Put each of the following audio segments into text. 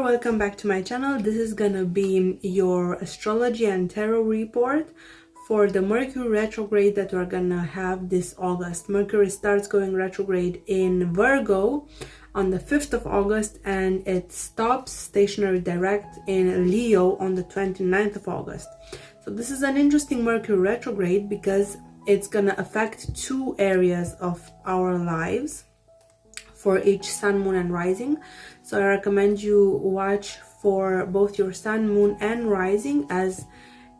welcome back to my channel. This is gonna be your astrology and tarot report for the Mercury retrograde that we're gonna have this August. Mercury starts going retrograde in Virgo on the 5th of August and it stops stationary direct in Leo on the 29th of August. So this is an interesting Mercury retrograde because it's gonna affect two areas of our lives for each sun, moon and rising. So I recommend you watch for both your sun, moon and rising, as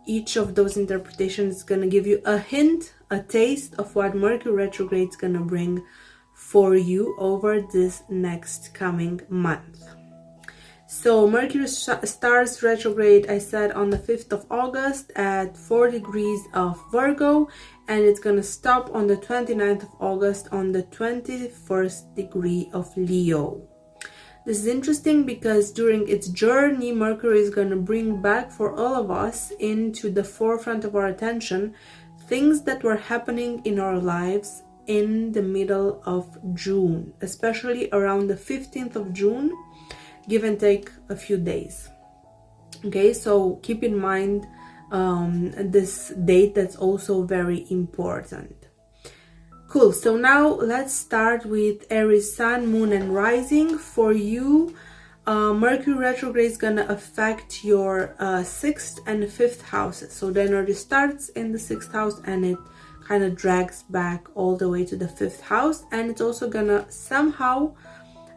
each of those interpretations is going to give you a hint, a taste of what Mercury retrograde is going to bring for you over this next coming month. So Mercury starts retrograde, I said, on the 5th of August at 4 degrees of Virgo, and it's going to stop on the 29th of August on the 21st degree of Leo. This is interesting because during its journey, Mercury is going to bring back for all of us into the forefront of our attention things that were happening in our lives in the middle of June, especially around the 15th of June, give and take a few days. Okay, so keep in mind this date, that's also very important. Cool, so now let's start with Aries sun, moon and rising. For you, Mercury retrograde is gonna affect your 6th and 5th houses. So the energy starts in the 6th house and it kind of drags back all the way to the 5th house, and it's also gonna somehow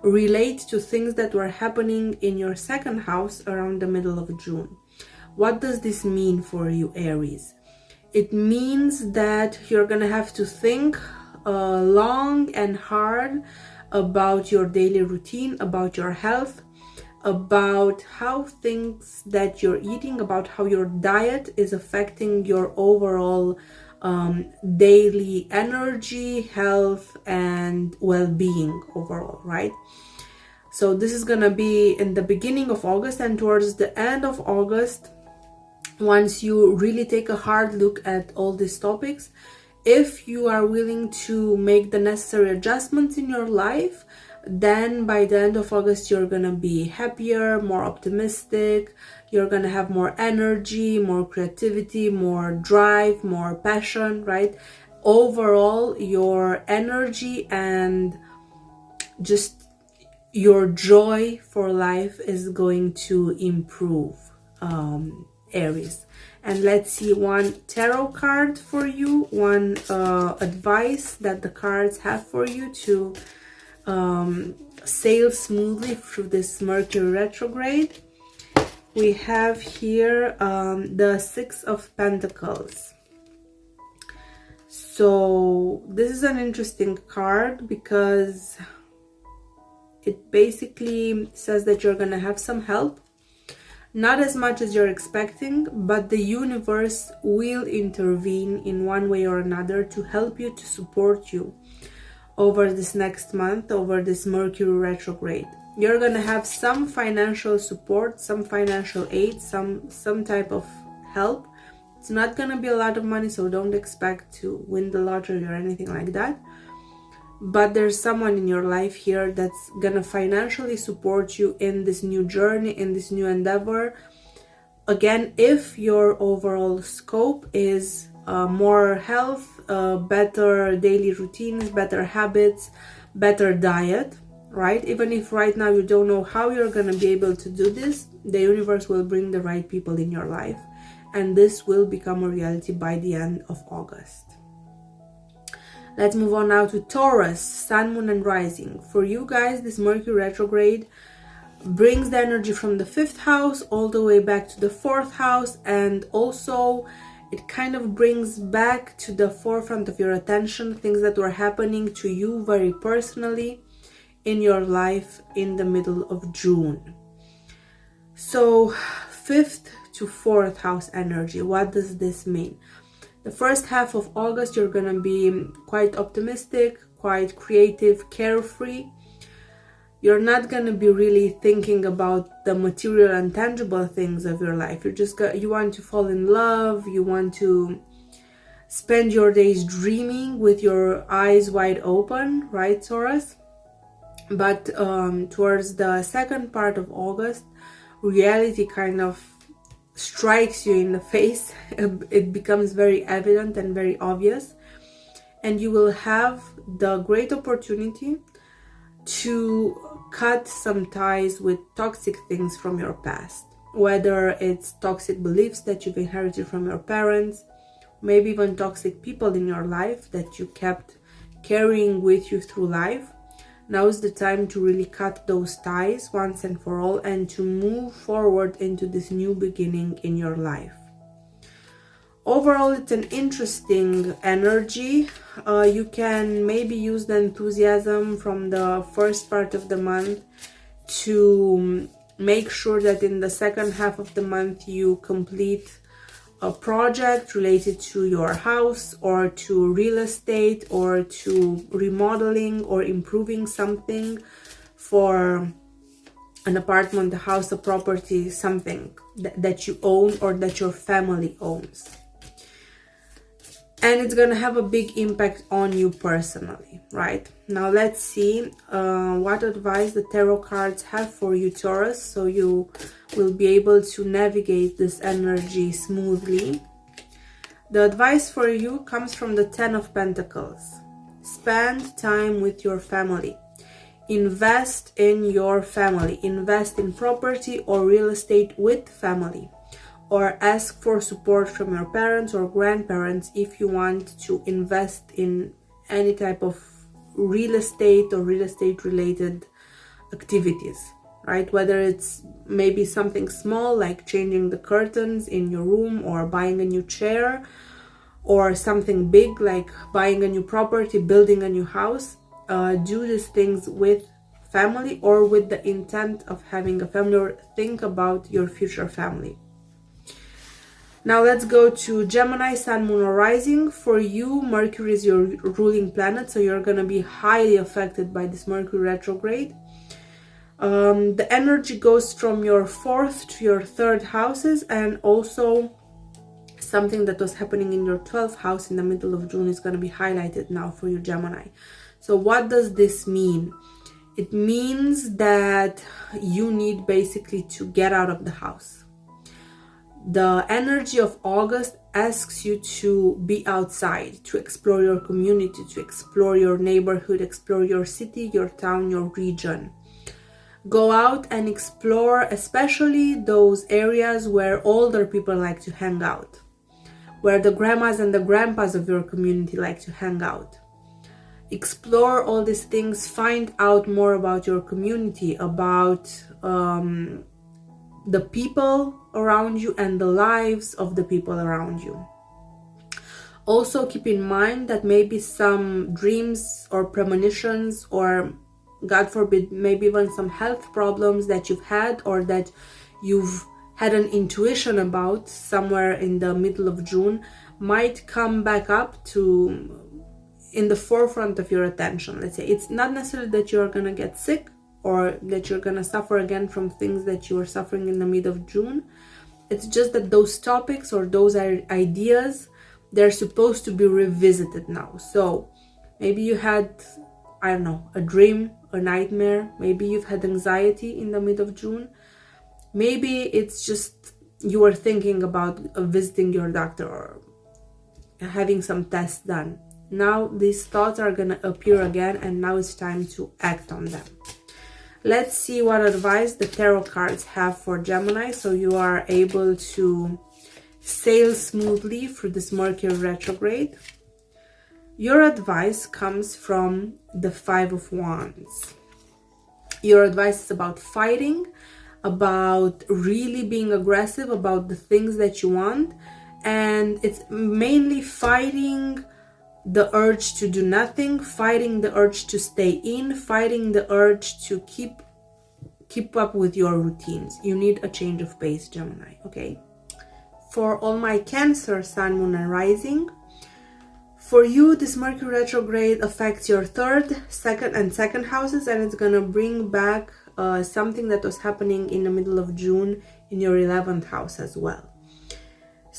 relate to things that were happening in your 2nd house around the middle of June. What does this mean for you, Aries? It means that you're gonna have to think long and hard about your daily routine, about your health, about how things that you're eating, about how your diet is affecting your overall daily energy, health and well-being overall, right? So this is gonna be in the beginning of August, and towards the end of August, once you really take a hard look at all these topics, if you are willing to make the necessary adjustments in your life, then by the end of August you're gonna be happier, more optimistic, you're gonna have more energy, more creativity, more drive, more passion, right? Overall, your energy and just your joy for life is going to improve, Aries. And let's see one tarot card for you, one advice that the cards have for you to sail smoothly through this Mercury retrograde. We have here the 6 of Pentacles. So this is an interesting card because it basically says that you're gonna have some help, not as much as you're expecting, but the universe will intervene in one way or another to help you, to support you over this next month, over this Mercury retrograde. You're gonna have some financial support, some financial aid, some type of help. It's not gonna be a lot of money, so don't expect to win the lottery or anything like that. But there's someone in your life here that's gonna financially support you in this new journey, in this new endeavor. Again, if your overall scope is more health, better daily routines, better habits, better diet, right? Even if right now you don't know how you're gonna be able to do this, the universe will bring the right people in your life, and this will become a reality by the end of August. Let's move on now to Taurus, sun, moon and rising. For you guys, this Mercury retrograde brings the energy from the 5th house all the way back to the 4th house, and also it kind of brings back to the forefront of your attention things that were happening to you very personally in your life in the middle of June. So 5th to 4th house energy, what does this mean? The first half of August, you're gonna be quite optimistic, quite creative, carefree. You're not gonna be really thinking about the material and tangible things of your life. You want to fall in love, you want to spend your days dreaming with your eyes wide open, right, Taurus? But towards the second part of August, reality kind of strikes you in the face. It becomes very evident and very obvious, and you will have the great opportunity to cut some ties with toxic things from your past, whether it's toxic beliefs that you've inherited from your parents, maybe even toxic people in your life that you kept carrying with you through life. Now is the time to really cut those ties once and for all, and to move forward into this new beginning in your life. Overall, it's an interesting energy. You can maybe use the enthusiasm from the first part of the month to make sure that in the second half of the month you complete a project related to your house or to real estate or to remodeling or improving something for an apartment, a house, a property, something that you own or that your family owns. And it's gonna have a big impact on you personally, right? Now let's see what advice the tarot cards have for you, Taurus, so you will be able to navigate this energy smoothly. The advice for you comes from the Ten of Pentacles. Spend time with your family. Invest in your family. Invest in property or real estate with family. Or ask for support from your parents or grandparents if you want to invest in any type of real estate or real estate related activities, right? Whether it's maybe something small like changing the curtains in your room or buying a new chair, or something big like buying a new property, building a new house. Do these things with family or with the intent of having a family, or think about your future family. Now let's go to Gemini, Sun, Moon, or Rising. For you, Mercury is your ruling planet, so you're going to be highly affected by this Mercury retrograde. The energy goes from your 4th to your 3rd houses, and also something that was happening in your 12th house in the middle of June is going to be highlighted now for you, Gemini. So what does this mean? It means that you need basically to get out of the house. The energy of August asks you to be outside, to explore your community, to explore your neighborhood, explore your city, your town, your region. Go out and explore, especially those areas where older people like to hang out, where the grandmas and the grandpas of your community like to hang out. Explore all these things, find out more about your community, about the people around you and the lives of the people around you. Also keep in mind that maybe some dreams or premonitions, or God forbid, maybe even some health problems that you've had or that you've had an intuition about somewhere in the middle of June might come back up to in the forefront of your attention. Let's say it's not necessarily that you're gonna get sick or that you're gonna suffer again from things that you were suffering in the mid of June. It's just that those topics or those ideas, they're supposed to be revisited now. So maybe you had, I don't know, a dream, a nightmare. Maybe you've had anxiety in the mid of June. Maybe it's just you were thinking about visiting your doctor or having some tests done. Now these thoughts are gonna appear again, and now it's time to act on them. Let's see what advice the tarot cards have for Gemini, so you are able to sail smoothly through this Mercury retrograde. Your advice comes from the Five of Wands. Your advice is about fighting, about really being aggressive about the things that you want, and it's mainly fighting the urge to do nothing, fighting the urge to stay in, fighting the urge to keep up with your routines. You need a change of pace, Gemini, okay? For all my Cancer, Sun, Moon, and Rising, for you, this Mercury retrograde affects your 3rd, 2nd, and 2nd houses, and it's gonna bring back something that was happening in the middle of June in your 11th house as well.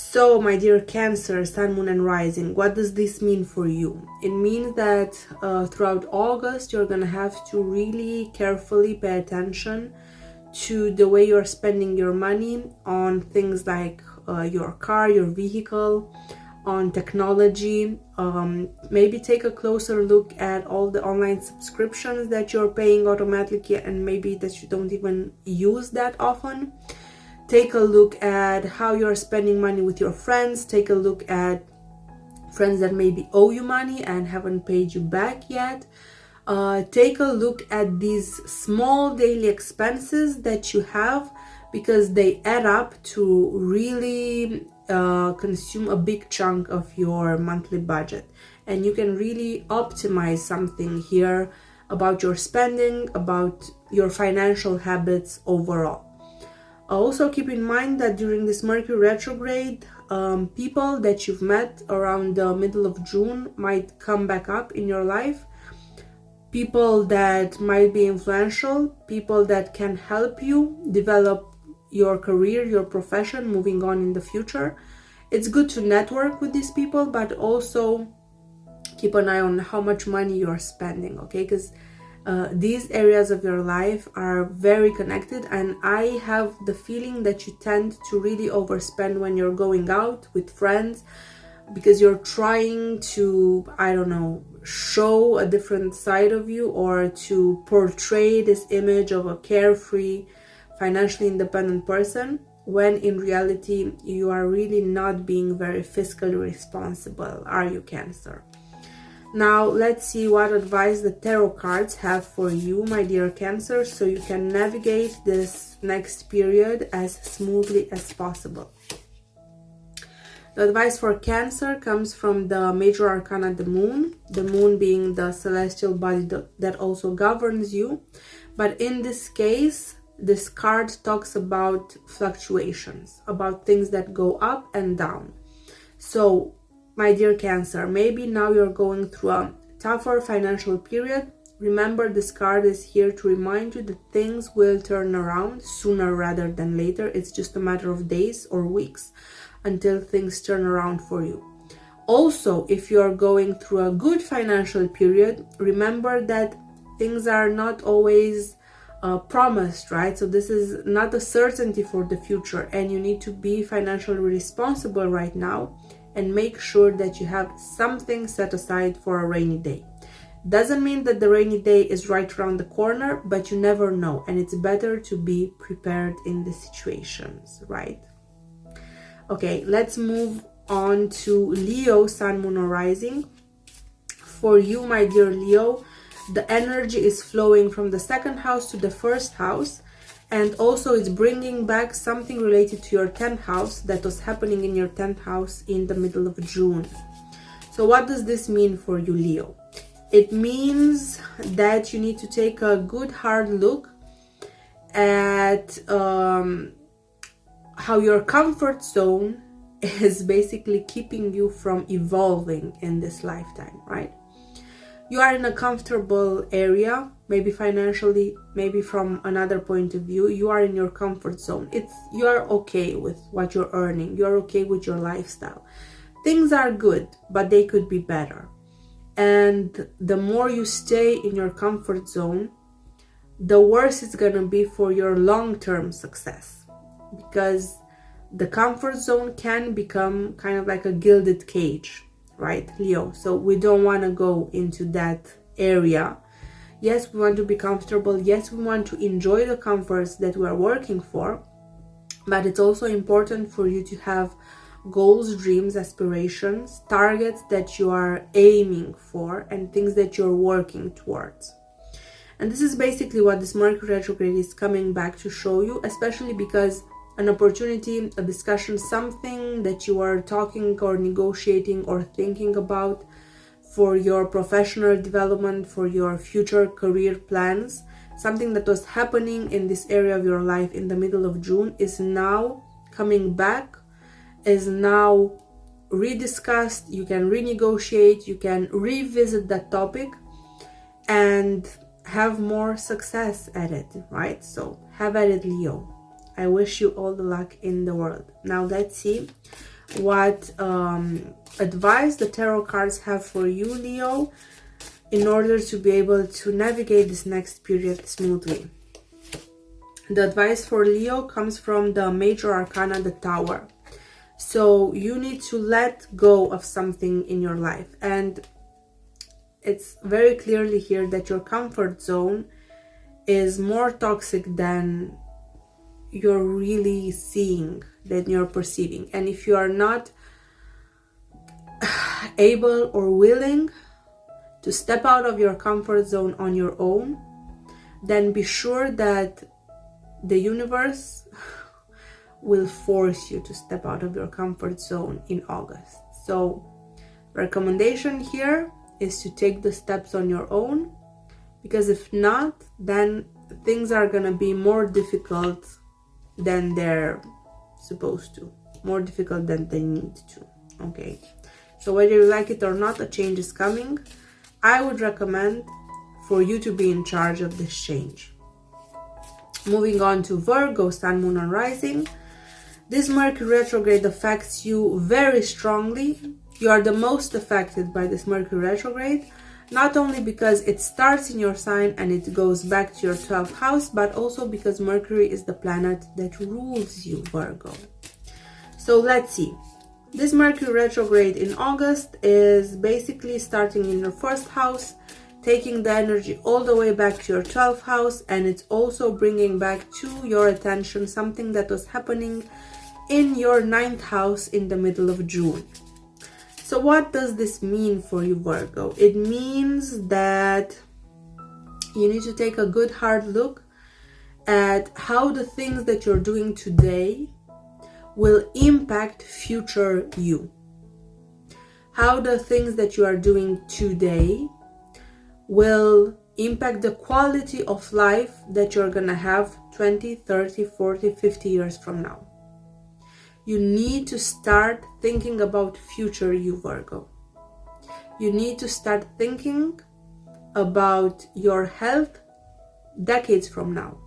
So, my dear Cancer, Sun, Moon, and Rising, what does this mean for you? It means that throughout August, you're going to have to really carefully pay attention to the way you're spending your money on things like your car, your vehicle, on technology. Maybe take a closer look at all the online subscriptions that you're paying automatically and maybe that you don't even use that often. Take a look at how you're spending money with your friends. Take a look at friends that maybe owe you money and haven't paid you back yet. Take a look at these small daily expenses that you have, because they add up to really consume a big chunk of your monthly budget. And you can really optimize something here about your spending, about your financial habits overall. Also keep in mind that during this Mercury retrograde, people that you've met around the middle of June might come back up in your life. People that might be influential, people that can help you develop your career, your profession, moving on in the future. It's good to network with these people, but also keep an eye on how much money you're spending, okay? Because these areas of your life are very connected, and I have the feeling that you tend to really overspend when you're going out with friends, because you're trying to, I don't know, show a different side of you, or to portray this image of a carefree, financially independent person, when in reality you are really not being very fiscally responsible, are you, Cancer? Now let's see what advice the tarot cards have for you, my dear Cancer, so you can navigate this next period as smoothly as possible. The advice for Cancer comes from the major arcana, the moon being the celestial body that also governs you. But in this case, this card talks about fluctuations, about things that go up and down. So, my dear Cancer, maybe now you're going through a tougher financial period. Remember, this card is here to remind you that things will turn around sooner rather than later. It's just a matter of days or weeks until things turn around for you. Also, if you're going through a good financial period, remember that things are not always promised, right? So this is not a certainty for the future, and you need to be financially responsible right now and make sure that you have something set aside for a rainy day. Doesn't mean that the rainy day is right around the corner, but you never know, and it's better to be prepared in the situations, right? Okay, let's move on to Leo, Sun, Moon, or Rising. For you, my dear Leo, the energy is flowing from the second house to the first house, and also it's bringing back something related to your 10th house that was happening in your 10th house in the middle of June. So what does this mean for you, Leo? It means that you need to take a good hard look at how your comfort zone is basically keeping you from evolving in this lifetime, right? You are in a comfortable area, maybe financially, maybe from another point of view. You are in your comfort zone. You are okay with what you're earning. You are okay with your lifestyle. Things are good, but they could be better. And the more you stay in your comfort zone, the worse it's going to be for your long-term success, because the comfort zone can become kind of like a gilded cage, right, Leo? So we don't want to go into that area. Yes, we want to be comfortable. Yes, we want to enjoy the comforts that we are working for, but it's also important for you to have goals, dreams, aspirations, targets that you are aiming for, and things that you're working towards. And this is basically what this Mercury retrograde is coming back to show you, especially because an opportunity, a discussion, something that you are talking or negotiating or thinking about for your professional development, for your future career plans, something that was happening in this area of your life in the middle of June is now coming back, is now rediscussed. You can renegotiate, you can revisit that topic and have more success at it, right? So have at it, Leo. I wish you all the luck in the world. Now let's see what advice the tarot cards have for you, Leo, in order to be able to navigate this next period smoothly. The advice for Leo comes from the major arcana, the Tower. So you need to let go of something in your life, and it's very clearly here that your comfort zone is more toxic than you're really seeing, than you're perceiving. And if you are not able or willing to step out of your comfort zone on your own, then be sure that the universe will force you to step out of your comfort zone in August. So recommendation here is to take the steps on your own, because if not, then things are gonna be more difficult than they're supposed to, more difficult than they need to. Okay, so whether you like it or not, a change is coming. I would recommend for you to be in charge of this change. Moving on to Virgo, Sun, Moon and Rising. This Mercury retrograde affects you very strongly. You are the most affected by this Mercury retrograde, not only because it starts in your sign and it goes back to your 12th house, but also because Mercury is the planet that rules you, Virgo. So let's see. This Mercury retrograde in August is basically starting in your 1st house, taking the energy all the way back to your 12th house, and it's also bringing back to your attention something that was happening in your 9th house in the middle of June. So what does this mean for you, Virgo? It means that you need to take a good hard look at how the things that you're doing today will impact future you. How the things that you are doing today will impact the quality of life that you're gonna have 20, 30, 40, 50 years from now. You need to start thinking about future you, Virgo. You need to start thinking about your health decades from now.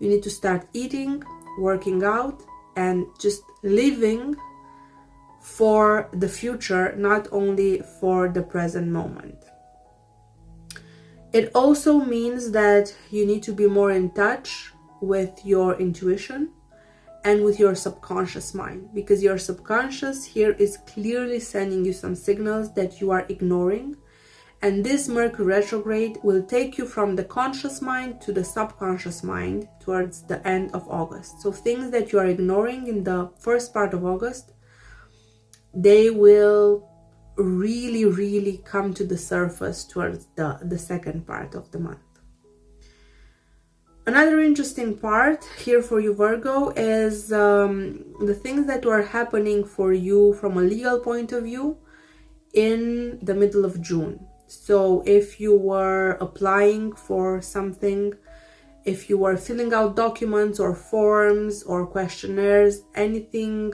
You need to start eating, working out, and just living for the future, not only for the present moment. It also means that you need to be more in touch with your intuition and with your subconscious mind, because your subconscious here is clearly sending you some signals that you are ignoring, and this Mercury retrograde will take you from the conscious mind to the subconscious mind towards the end of August. So things that you are ignoring in the first part of August, they will really come to the surface towards the second part of the month. Another interesting part here for you, Virgo, is the things that were happening for you from a legal point of view in the middle of June. So if you were applying for something, if you were filling out documents or forms or questionnaires, anything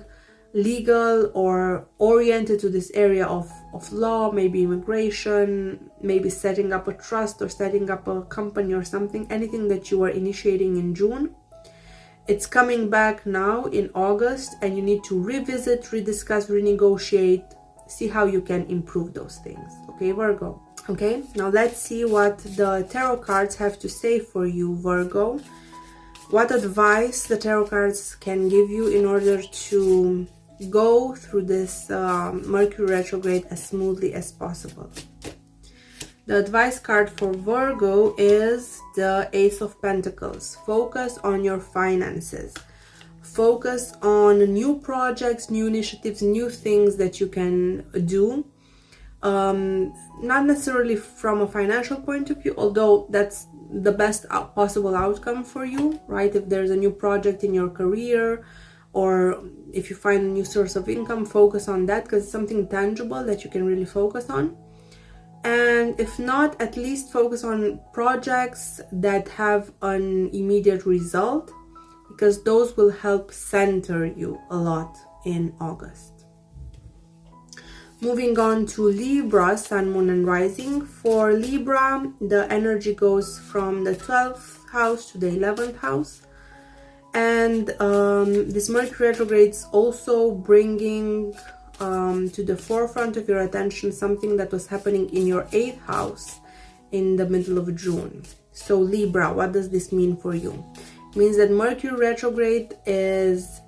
legal or oriented to this area of law, maybe immigration, maybe setting up a trust or setting up a company or something, anything that you were initiating in June, it's coming back now in August, and you need to revisit, rediscuss, renegotiate, see how you can improve those things. Okay, Virgo? Okay, now let's see what the tarot cards have to say for you, Virgo. What advice the tarot cards can give you in order to go through this Mercury retrograde as smoothly as possible. The advice card for Virgo is the Ace of Pentacles. Focus on your finances. Focus on new projects, new initiatives, new things that you can do. Not necessarily from a financial point of view, although that's the best possible outcome for you, right? If there's a new project in your career, or if you find a new source of income, focus on that, because it's something tangible that you can really focus on. And if not, at least focus on projects that have an immediate result, because those will help center you a lot in August. Moving on to Libra, Sun, Moon and Rising. For Libra, the energy goes from the 12th house to the 11th house. And this Mercury retrograde is also bringing to the forefront of your attention something that was happening in your 8th house in the middle of June. So Libra, what does this mean for you? It means that Mercury retrograde is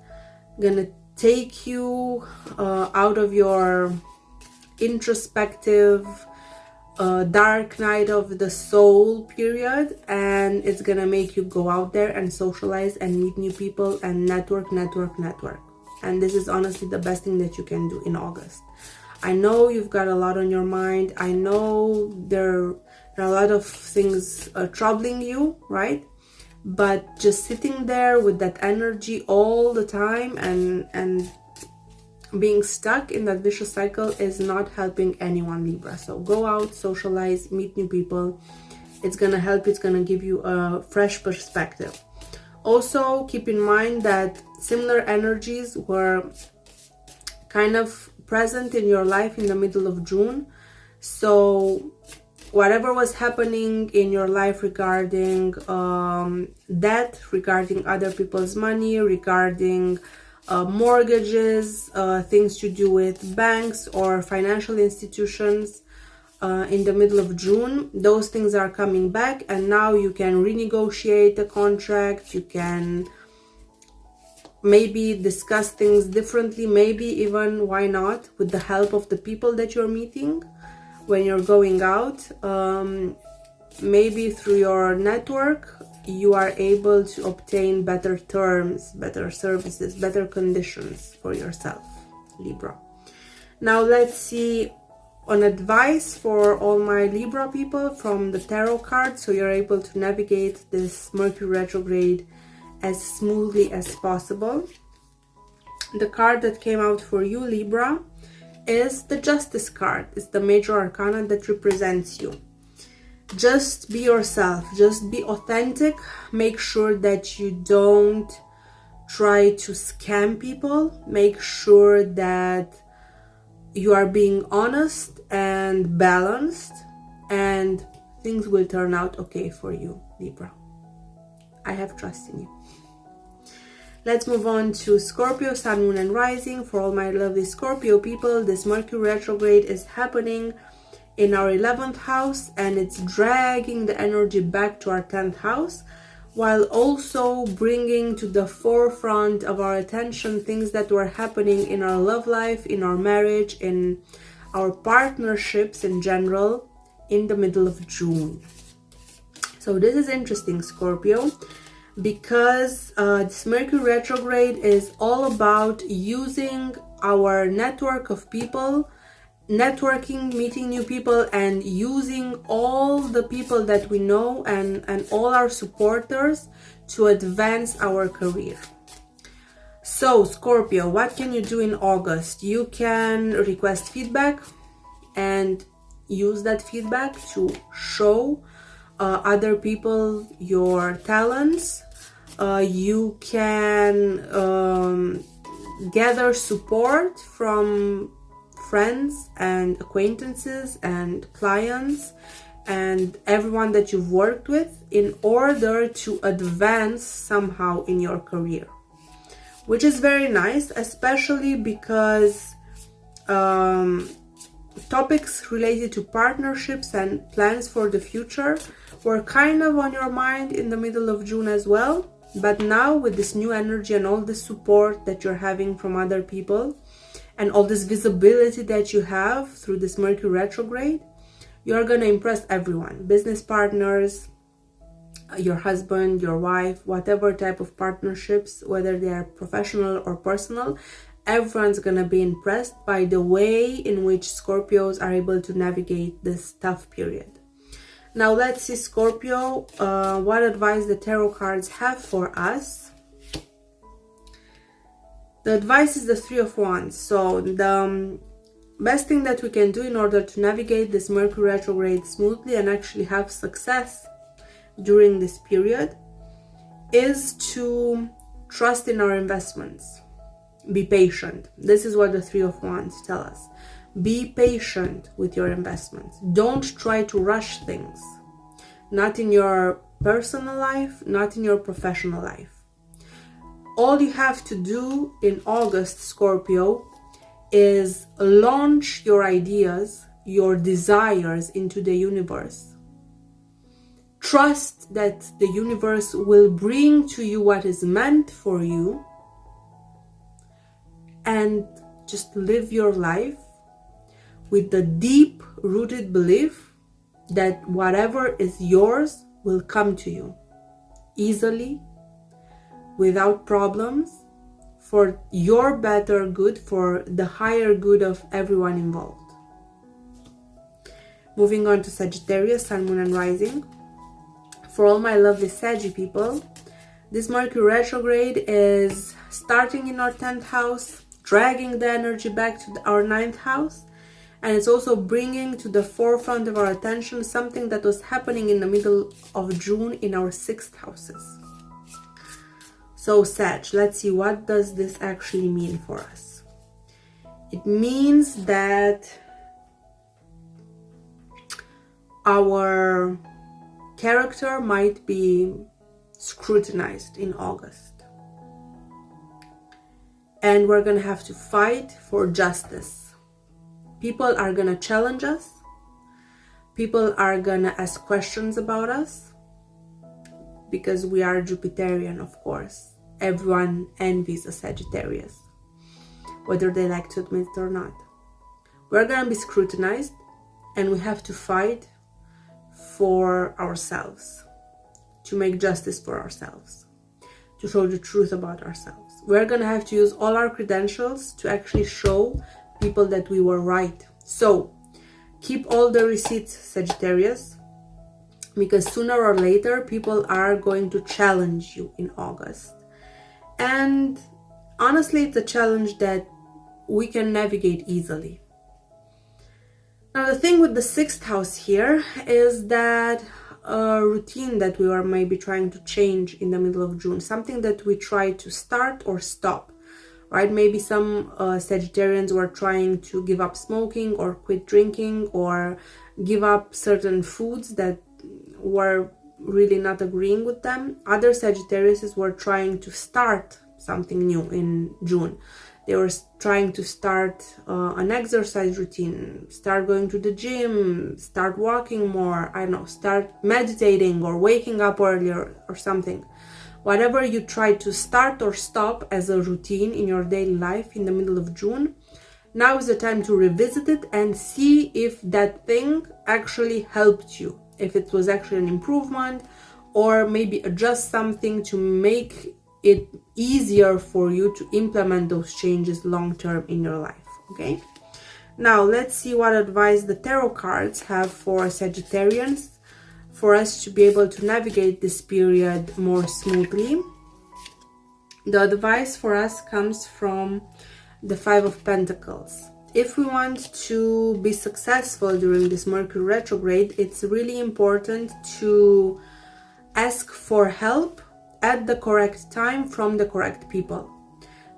gonna take you out of your introspective dark night of the soul period, and it's gonna make you go out there and socialize and meet new people and network. And this is honestly the best thing that you can do in August. I know you've got a lot on your mind. I know there are a lot of things troubling you, right? But just sitting there with that energy all the time and being stuck in that vicious cycle is not helping anyone, Libra. So go out, socialize, meet new people. It's gonna help. It's gonna give you a fresh perspective. Also, keep in mind that similar energies were kind of present in your life in the middle of June. So whatever was happening in your life regarding debt, regarding other people's money, regarding mortgages, things to do with banks or financial institutions in the middle of June, those things are coming back, and now you can renegotiate the contract. You can maybe discuss things differently, maybe even, why not, with the help of the people that you're meeting when you're going out. Maybe through your network you are able to obtain better terms, better services, better conditions for yourself, Libra. Now let's see an advice for all my Libra people from the tarot card, so you're able to navigate this Mercury retrograde as smoothly as possible. The card that came out for you, Libra, is the Justice card. It's the major arcana that represents you. Just be yourself, just be authentic. Make sure that you don't try to scam people. Make sure that you are being honest and balanced, and things will turn out okay for you, Libra. I have trust in you. Let's move on to Scorpio, Sun, Moon, and Rising. For all my lovely Scorpio people, this Mercury retrograde is happening in our 11th house, and it's dragging the energy back to our 10th house, while also bringing to the forefront of our attention things that were happening in our love life, in our marriage, in our partnerships in general, in the middle of June. So this is interesting, Scorpio, because this Mercury retrograde is all about using our network of people, networking, meeting new people, and using all the people that we know and all our supporters to advance our career. So Scorpio, what can you do in August? You can request feedback and use that feedback to show other people your talents. You can gather support from friends and acquaintances and clients and everyone that you've worked with in order to advance somehow in your career, which is very nice, especially because topics related to partnerships and plans for the future were kind of on your mind in the middle of June as well. But now with this new energy and all the support that you're having from other people and all this visibility that you have through this Mercury retrograde, you're going to impress everyone, business partners, your husband, your wife, whatever type of partnerships, whether they are professional or personal, everyone's going to be impressed by the way in which Scorpios are able to navigate this tough period. Now let's see, Scorpio, what advice the tarot cards have for us. The advice is the Three of Wands. So the best thing that we can do in order to navigate this Mercury retrograde smoothly and actually have success during this period is to trust in our investments. Be patient. This is what the Three of Wands tell us. Be patient with your investments. Don't try to rush things. Not in your personal life, not in your professional life. all you have to do in August, Scorpio, is launch your ideas, your desires into the universe. Trust that the universe will bring to you what is meant for you, and just live your life with the deep-rooted belief that whatever is yours will come to you easily, without problems, for your better good, for the higher good of everyone involved. Moving on to Sagittarius, Sun, Moon, and Rising. For all my lovely Saggy people, this Mercury retrograde is starting in our 10th house, dragging the energy back to our 9th house, and it's also bringing to the forefront of our attention something that was happening in the middle of June in our 6th houses. So Sag, let's see, what does this actually mean for us? It means that our character might be scrutinized in August. And we're going to have to fight for justice. People are going to challenge us. People are going to ask questions about us. Because we are Jupiterian, of course. Everyone envies a Sagittarius, whether they like to admit it or not. We're going to be scrutinized, and we have to fight for ourselves, to make justice for ourselves, to show the truth about ourselves. We're going to have to use all our credentials to actually show people that we were right. So keep all the receipts, Sagittarius, because sooner or later people are going to challenge you in August. And honestly, it's a challenge that we can navigate easily. Now, the thing with the 6th house here is that a routine that we were maybe trying to change in the middle of June, something that we try to start or stop, right? Maybe some Sagittarians were trying to give up smoking or quit drinking or give up certain foods that were really not agreeing with them. Other Sagittariuses were trying to start something new in June. They were trying to start an exercise routine, start going to the gym, start walking more, I don't know, start meditating or waking up earlier or something. Whatever you try to start or stop as a routine in your daily life in the middle of June, now is the time to revisit it and see if that thing actually helped you, if it was actually an improvement, or maybe adjust something to make it easier for you to implement those changes long term in your life. Okay, now let's see what advice the tarot cards have for Sagittarians for us to be able to navigate this period more smoothly. The advice for us comes from the 5 of Pentacles. If we want to be successful during this Mercury retrograde, it's really important to ask for help at the correct time from the correct people.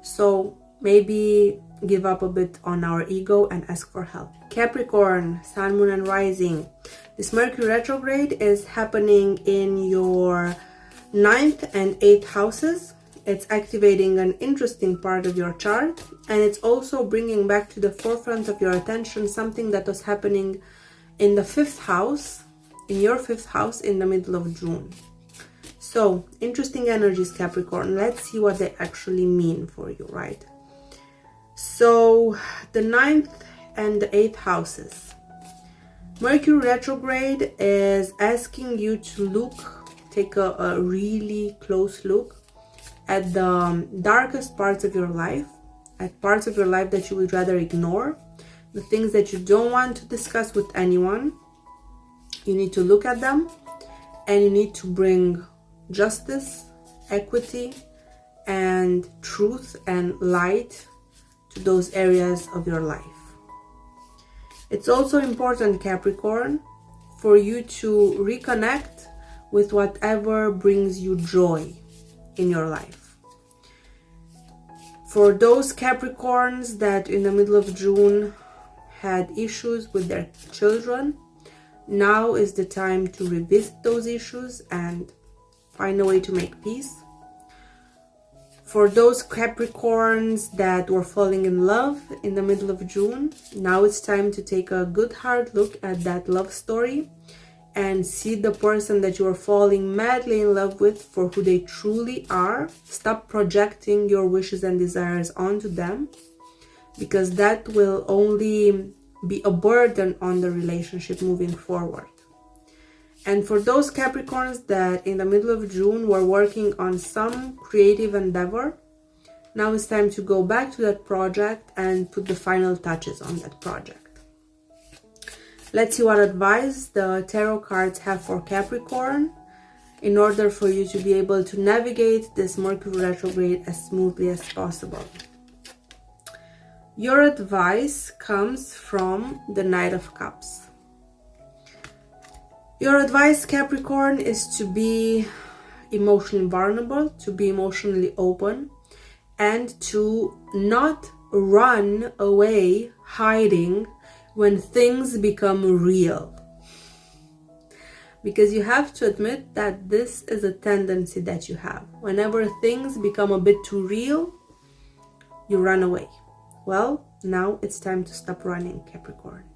So maybe give up a bit on our ego and ask for help. Capricorn, Sun, Moon, and Rising. This Mercury retrograde is happening in your 9th and 8th houses. It's activating an interesting part of your chart, and it's also bringing back to the forefront of your attention something that was happening in the 5th house, in your 5th house in the middle of June. So, interesting energies, Capricorn. Let's see what they actually mean for you, right? So, the 9th and the 8th houses. Mercury retrograde is asking you to take a really close look at the darkest parts of your life, at parts of your life that you would rather ignore, the things that you don't want to discuss with anyone. You need to look at them, and you need to bring justice, equity, and truth and light to those areas of your life. It's also important, Capricorn, for you to reconnect with whatever brings you joy in your life. For those Capricorns that in the middle of June had issues with their children, now is the time to revisit those issues and find a way to make peace. For those Capricorns that were falling in love in the middle of June, now it's time to take a good hard look at that love story and see the person that you are falling madly in love with for who they truly are. Stop projecting your wishes and desires onto them, because that will only be a burden on the relationship moving forward. And for those Capricorns that in the middle of June were working on some creative endeavor, now it's time to go back to that project and put the final touches on that project. Let's see what advice the tarot cards have for Capricorn in order for you to be able to navigate this Mercury retrograde as smoothly as possible. Your advice comes from the Knight of Cups. Your advice, Capricorn, is to be emotionally vulnerable, to be emotionally open, and to not run away hiding when things become real. Because you have to admit that this is a tendency that you have. Whenever things become a bit too real, you run away. Well, now it's time to stop running, Capricorn.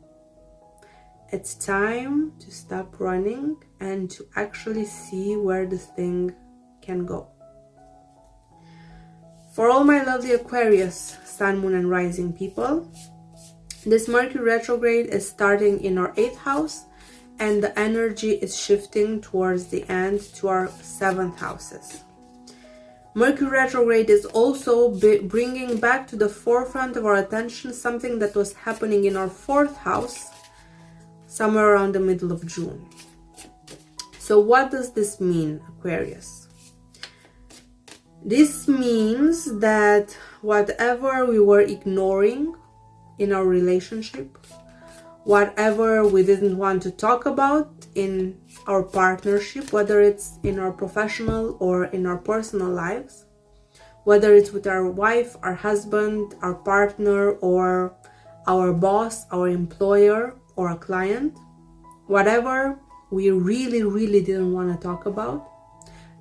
It's time to stop running and to actually see where this thing can go. For all my lovely Aquarius, Sun, Moon, and Rising people, this Mercury retrograde is starting in our 8th house, and the energy is shifting towards the end to our 7th houses. Mercury retrograde is also bringing back to the forefront of our attention something that was happening in our 4th house somewhere around the middle of June. So what does this mean, Aquarius? This means that whatever we were ignoring in our relationship, whatever we didn't want to talk about in our partnership, whether it's in our professional or in our personal lives, whether it's with our wife, our husband, our partner, or our boss, our employer, or a client, whatever we really didn't want to talk about,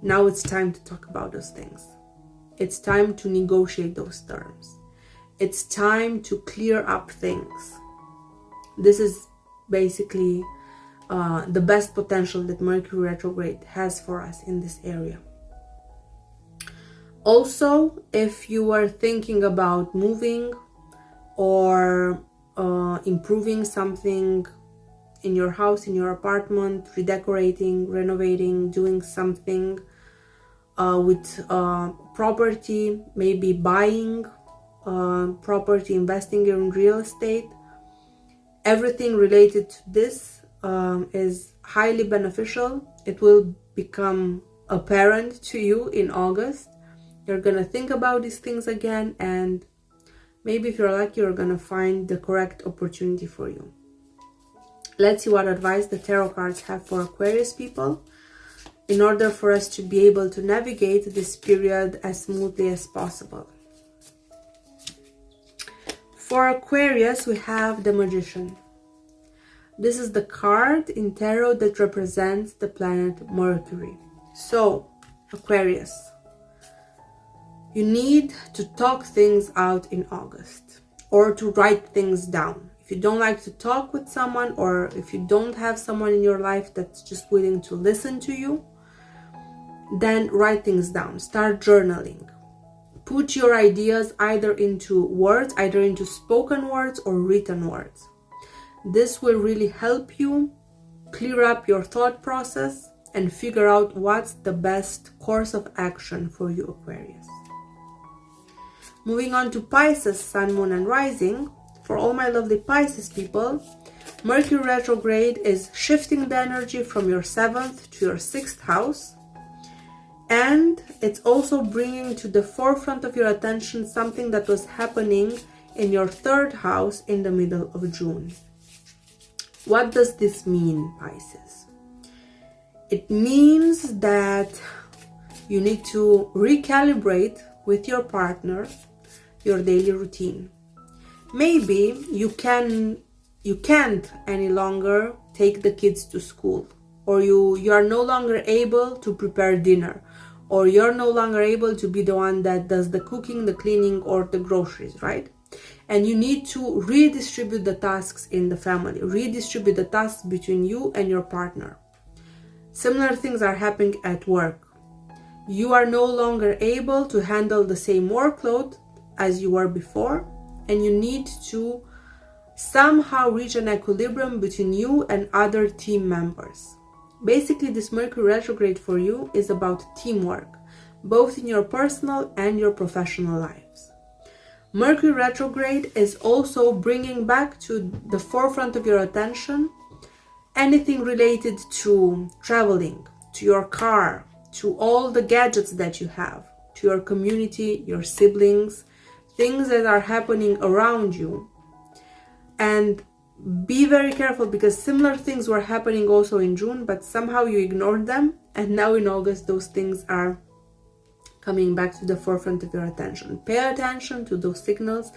now it's time to talk about those things. It's time to negotiate those terms. It's time to clear up things. This is basically the best potential that Mercury retrograde has for us in this area. Also, if you are thinking about moving or improving something in your house, in your apartment, redecorating, renovating, doing something with property, maybe buying property, investing in real estate, everything related to this is highly beneficial. It will become apparent to you in August. You're gonna think about these things again, and maybe if you're lucky, you're gonna find the correct opportunity for you. Let's see what advice the tarot cards have for Aquarius people in order for us to be able to navigate this period as smoothly as possible. For Aquarius, we have the Magician. This is the card in tarot that represents the planet Mercury. So, Aquarius, you need to talk things out in August, or to write things down. If you don't like to talk with someone, or if you don't have someone in your life that's just willing to listen to you, then write things down. Start journaling. Put your ideas either into words, either into spoken words or written words. This will really help you clear up your thought process and figure out what's the best course of action for you, Aquarius. Moving on to Pisces, Sun, Moon, and Rising. For all my lovely Pisces people, Mercury retrograde is shifting the energy from your 7th to your 6th house. And it's also bringing to the forefront of your attention something that was happening in your 3rd house in the middle of June. What does this mean, Pisces? It means that you need to recalibrate with your partner your daily routine. Maybe you can't any longer take the kids to school, or you are no longer able to prepare dinner, or you're no longer able to be the one that does the cooking, the cleaning, or the groceries, right? And you need to redistribute the tasks in the family, redistribute the tasks between you and your partner. Similar things are happening at work. You are no longer able to handle the same workload as you were before, and you need to somehow reach an equilibrium between you and other team members. Basically, this Mercury retrograde for you is about teamwork, both in your personal and your professional lives. Mercury retrograde is also bringing back to the forefront of your attention anything related to traveling, to your car, to all the gadgets that you have, to your community, your siblings, things that are happening around you. And be very careful, because similar things were happening also in June, but somehow you ignored them, and now in August those things are coming back to the forefront of your attention. Pay attention to those signals,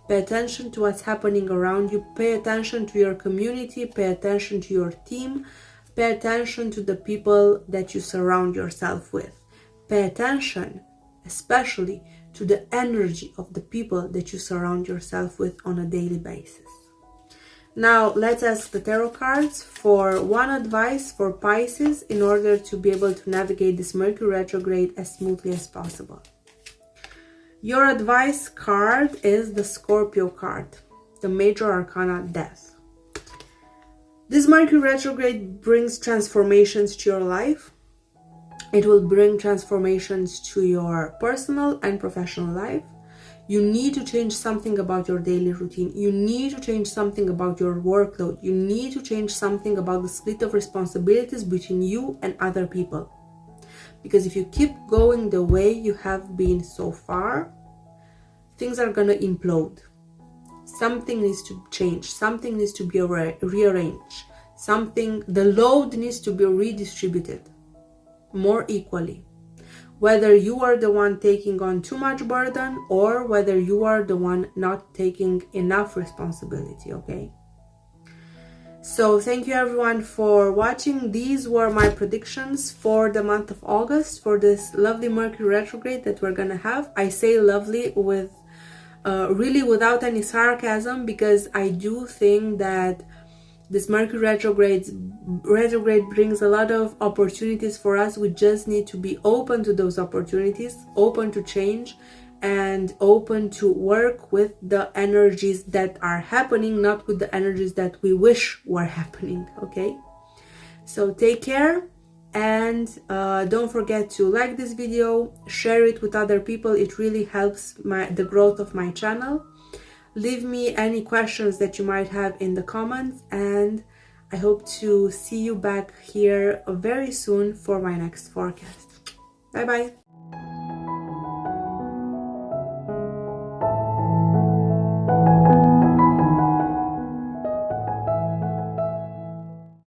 pay attention to what's happening around you, pay attention to your community, pay attention to your team, pay attention to the people that you surround yourself with. Pay attention especially to the energy of the people that you surround yourself with on a daily basis. Now let's ask the tarot cards for one advice for Pisces in order to be able to navigate this Mercury retrograde as smoothly as possible. Your advice card is the Scorpio card, the Major Arcana Death. This Mercury retrograde brings transformations to your life. It will bring transformations to your personal and professional life. You need to change something about your daily routine. You need to change something about your workload. You need to change something about the split of responsibilities between you and other people. Because if you keep going the way you have been so far, things are going to implode. Something needs to change. Something needs to be rearranged. The load needs to be redistributed more equally. Whether you are the one taking on too much burden or whether you are the one not taking enough responsibility, okay? So thank you everyone for watching. These were my predictions for the month of August for this lovely Mercury retrograde that we're gonna have. I say lovely with really without any sarcasm, because I do think that this Mercury retrograde brings a lot of opportunities for us. We just need to be open to those opportunities, open to change, and open to work with the energies that are happening, not with the energies that we wish were happening, okay? So take care, and don't forget to like this video, share it with other people. It really helps the growth of my channel. Leave me any questions that you might have in the comments, and I hope to see you back here very soon for my next forecast. Bye bye.